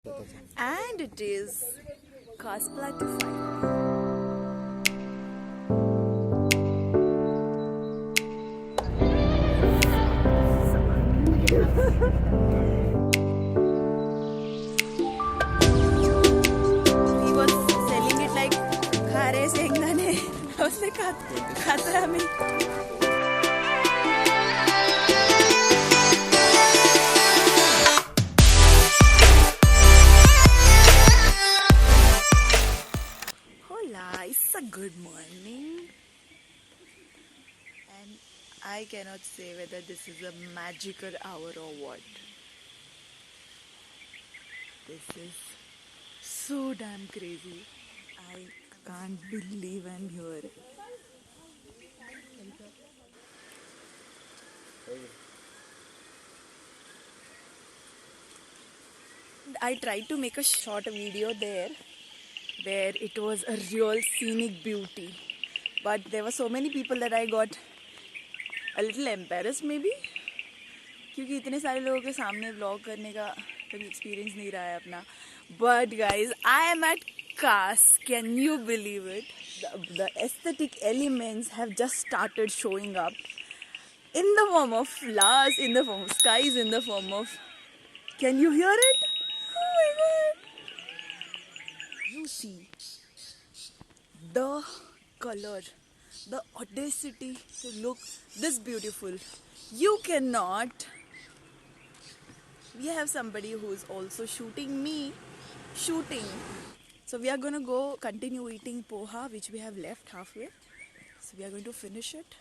And it is KAAS PATHAAR. He was selling it like khare sengane. I was like khatra mein. Hola, it's a good morning. And I cannot say whether this is a magical hour or what. This is so damn crazy. I can't believe I'm here. I tried to make a short video there where it was a real scenic beauty. But there were so many people that I got a little embarrassed maybe. क्योंकि इतने सारे लोगों के सामने vlog करने का कभी experience नहीं रहा है अपना. But guys, I am at KAAS. Can you believe it? The aesthetic elements have just started showing up in the form of flowers, in the form of skies, in the form of... Can you hear it? Oh my god! You see the color, the audacity to look this beautiful. You cannot. We have somebody who is also shooting me. So we are going to go continue eating poha, which we have left halfway. So we are going to finish it.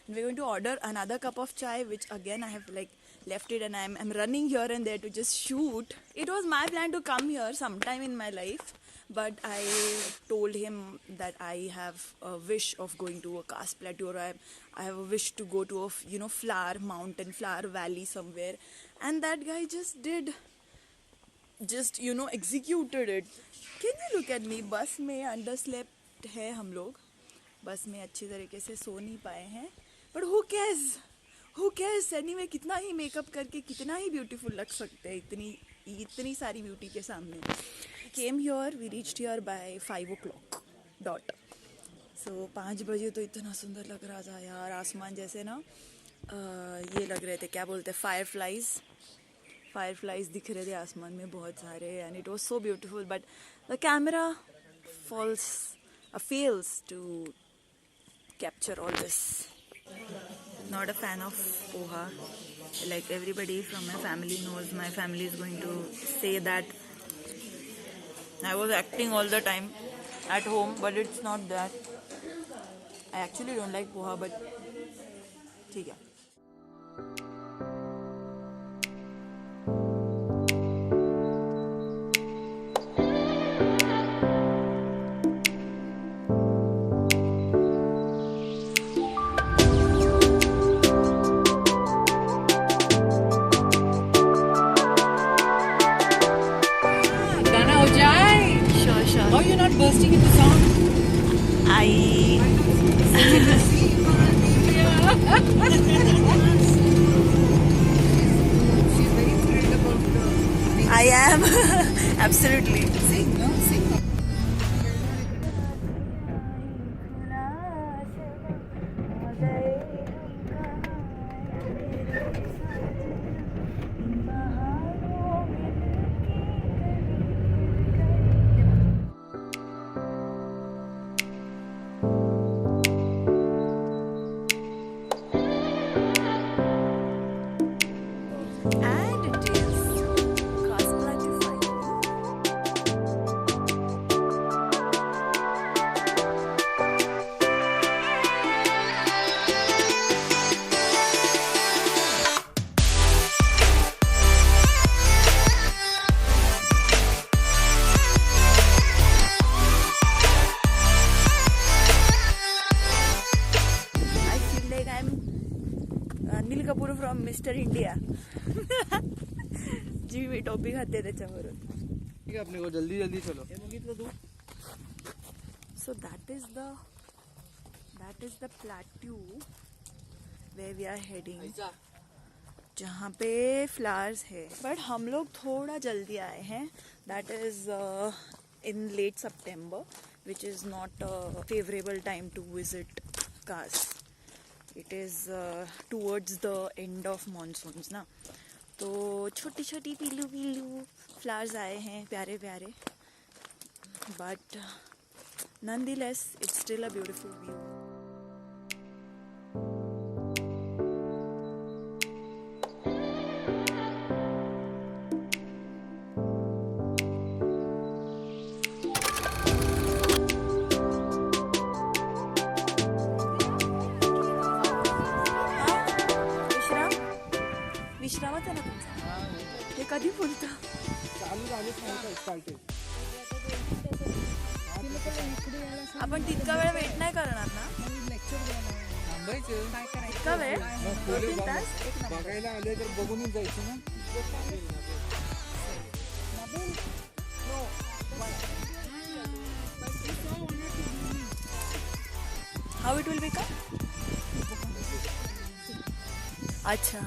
And we're going to order another cup of chai, which again I have like left it, and I'm running here and there to just shoot. It was my plan to come here sometime in my life, but I told him that I have a wish of going to a KAAS plateau. I have a wish to go to a flower mountain, flower valley somewhere, and that guy just executed it. Can you look at me? बस में underslept है हम लोग. बस में अच्छी तरीके से सो नहीं पाए हैं. But who cares? Who cares? Anyway, कितना ही मेकअप करके कितना ही ब्यूटीफुल लग सकते हैं इतनी सारी ब्यूटी के सामने. Came here, we reached here by 5 o'clock dot. So 5 बजे तो इतना सुंदर लग रहा था यार. आसमान जैसे ना ये लग रहे थे, क्या बोलते हैं, fireflies दिख रहे थे आसमान में बहुत सारे, and it was so beautiful, but the camera fails to capture all this. Not a fan of poha. Like everybody from my family knows, my family is going to say that I was acting all the time at home, but it's not that. I actually don't like poha, but ठीक है. Sure. Oh, you're not bursting into song? I am absolutely. Sing, no? Sing. And it is KAAS PATHAAR. I feel like I'm Anil Kapoor from Mr. India. जी मी topic खाते त्याच्यावरून. ठीक है, अपने को जल्दी चलो. So that is the plateau where we are heading जहाँ पे फ्लावर्स है, बट हम लोग थोड़ा जल्दी आए हैं. दैट इज इन लेट सितंबर, which is not favourable time to visit Kaas. It is towards the end of monsoons ना. तो छोटी छोटी पीलू पीलू फ्लावर्स आए हैं, प्यारे प्यारे. But nonetheless it's still a beautiful view. विश्रामच आहे ना तुमचा? हे कधी फुलतं? आपण तितका वेळ वेट नाही करणार ना? इतका वेळ? 2-3 तास? बघायला आले तर बघूनच जायचं ना. How it will become? अच्छा.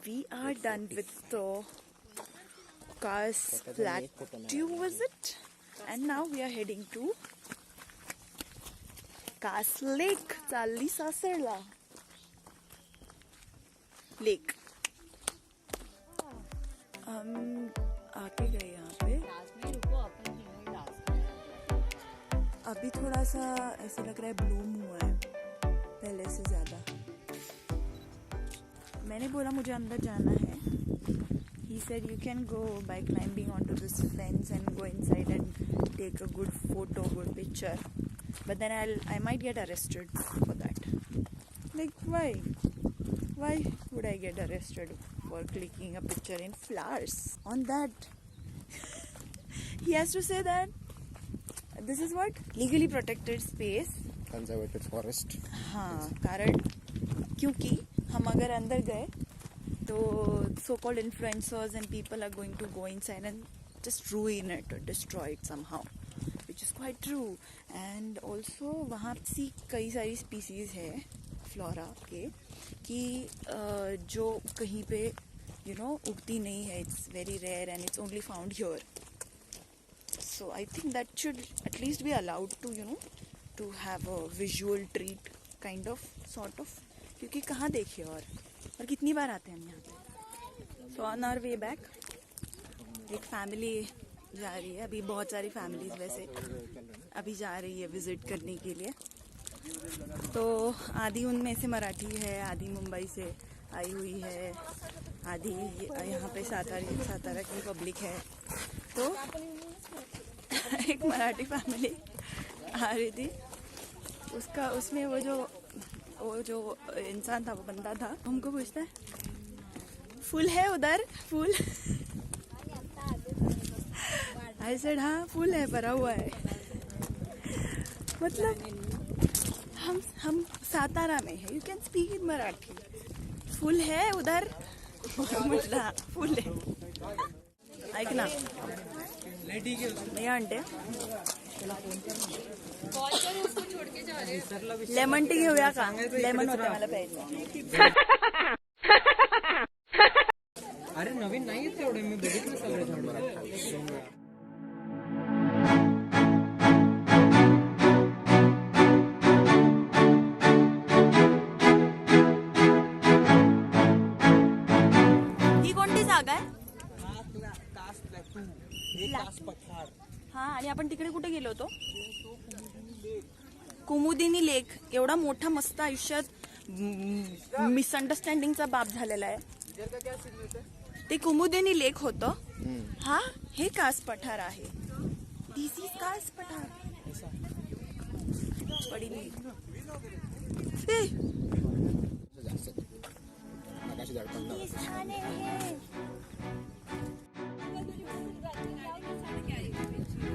We are done with the KAAS Plateau visit, and now we are heading to KAAS Lake, चालली सासरला लेक. हम आके गए यहाँ पे. अभी थोड़ा सा ऐसे लग रहा है ब्लूम हुआ है पहले से ज्यादा. मैंने बोला मुझे अंदर जाना है. He said you can go by climbing onto this fence and go inside and take a good photo, good picture. But then I might get arrested for that. Like why? Why would I get arrested for clicking a picture in flowers on that? He has to say that this is what legally protected space, conservated forest. हाँ, कारण क्योंकि हम अगर अंदर गए तो so called influencers and people are going to go inside and just ruin it or destroy it somehow, which is quite true. And also वहाँ सी कई सारी species है फ्लोरा के कि जो कहीं पे उगती नहीं है. It's very rare and it's only found here. So I think that should at least be allowed to to have a visual treat kind of sort of, क्योंकि कहाँ देखिए और कितनी बार आते हैं हम यहाँ पे. So on our way back एक फैमिली जा रही है. अभी बहुत सारी फैमिलीज वैसे अभी जा रही है विजिट करने के लिए. तो आधी उनमें से मराठी है, आधी मुंबई से आई हुई है, आधी यहाँ पे सातारा की पब्लिक है. तो एक मराठी फैमिली आ रही थी. उसमें वो जो इंसान था, वो बंदा था, हमको पूछता है फूल है उधर फूल. आई सेड हाँ फूल है, भरा हुआ है. मतलब हम सातारा में है. You can speak in Marathi. फूल है उधर. म्हटलं हाँ फूल है. ऐक ना नाही आणते. लेमन टी घेऊया का? लेमन होते मला प्यायचं. अरे नवीन नाही तेवढे मी बघितलं सगळे झाड. ही कोणती जागा आहे? कास पठार. हा, आणि आपण तिकडे कुठे गेलो होतो? कुमुदिनी लेक. एवढा मोठा मस्त आयुष्यात मिसअंडरस्टँडिंगचा बाप झालेला आहे. ते कुमुदिनी लेक होतं. हा, हे कास पठार आहे. दिस इज कास पठार. पड़ी नहीं।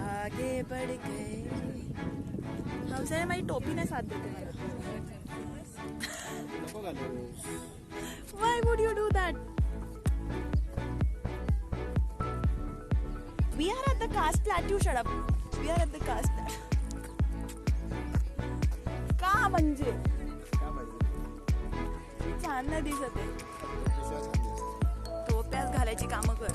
आगे बढ़ गए हम सर हमारी टोपी ने साथ देते मला। Why would you do that? We are at the KAAS Plateau. Shut up. We are at the KAAS Plateau. का म्हणजे छान नाही दिसत आहे. टोप्याच घालायची कामं कर.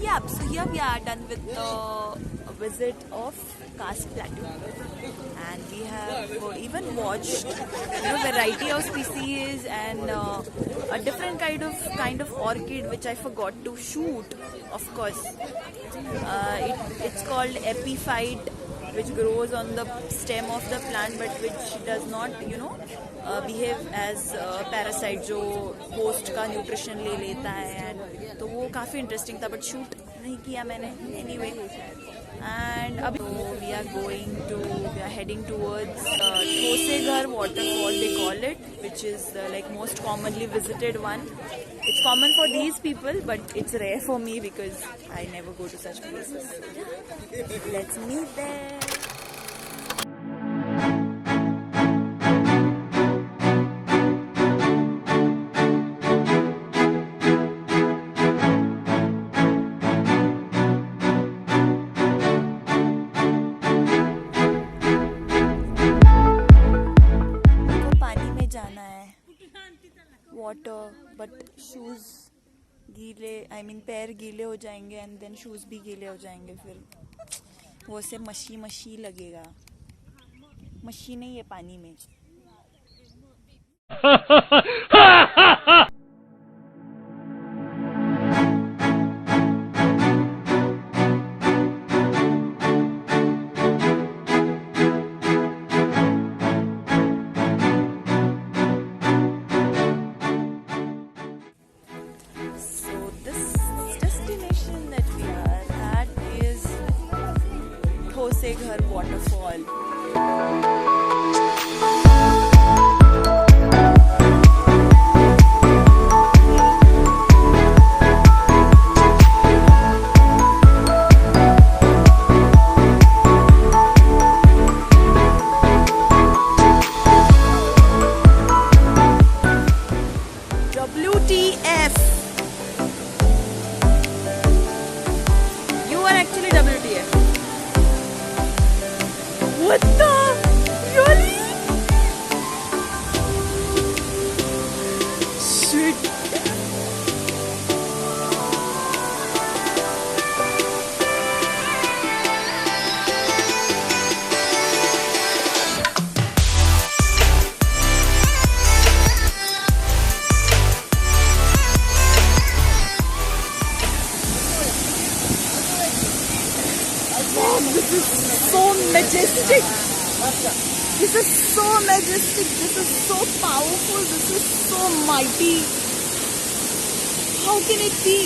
Yeah, so here we are done with the visit of KAAS Plateau, and we have even watched variety of species and a different kind of orchid which I forgot to shoot. Of course, it's called epiphyte, which grows on the stem of the plant but which does not behave as parasite जो host का nutrition ले लेता है, and तो वो काफ़ी interesting था but shoot नहीं किया मैंने anyway. And अब we are heading towards Thoseghar waterfall they call it, which is the most commonly visited one. It's common for these people but it's rare for me because I never go to such places. Let's meet there. Water, but shoes गीले, पैर गीले हो जाएंगे and then shoes भी गीले हो जाएंगे, फिर वो से मशी लगेगा. मशी नहीं है पानी में. THOSEGHAR waterfall. WTF? You are actually WTF. What the? Really? Shit. This is so majestic. This is so majestic. This is so powerful. This is so mighty. How can it be?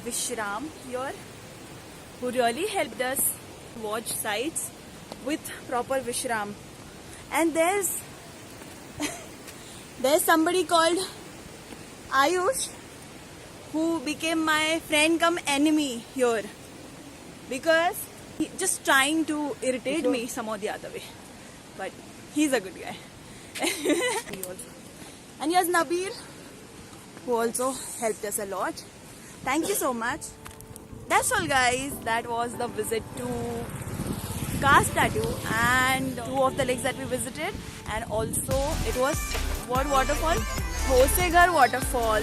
Vishram here, who really helped us watch sites with proper Vishram. And there's somebody called Ayush who became my friend come enemy here because he just trying to irritate me some or the other way, but he's a good guy. And here's Nabil, who also helped us a lot. Thank you so much. That's all, guys. That was the visit to KAAS Plateau and two of the lakes that we visited, and also it was what waterfall? THOSEGHAR waterfall,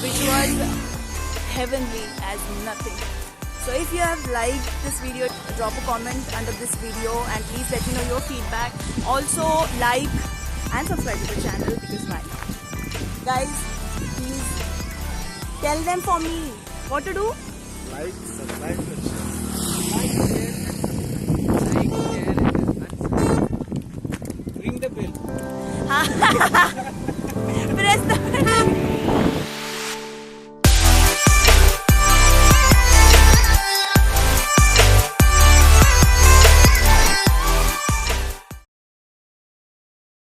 which was heavenly as nothing. So if you have liked this video, drop a comment under this video and please let me know your feedback. Also like and subscribe to the channel because why? Guys, please tell them for me what to do. Like, subscribe, and share. Ring the bell. Press the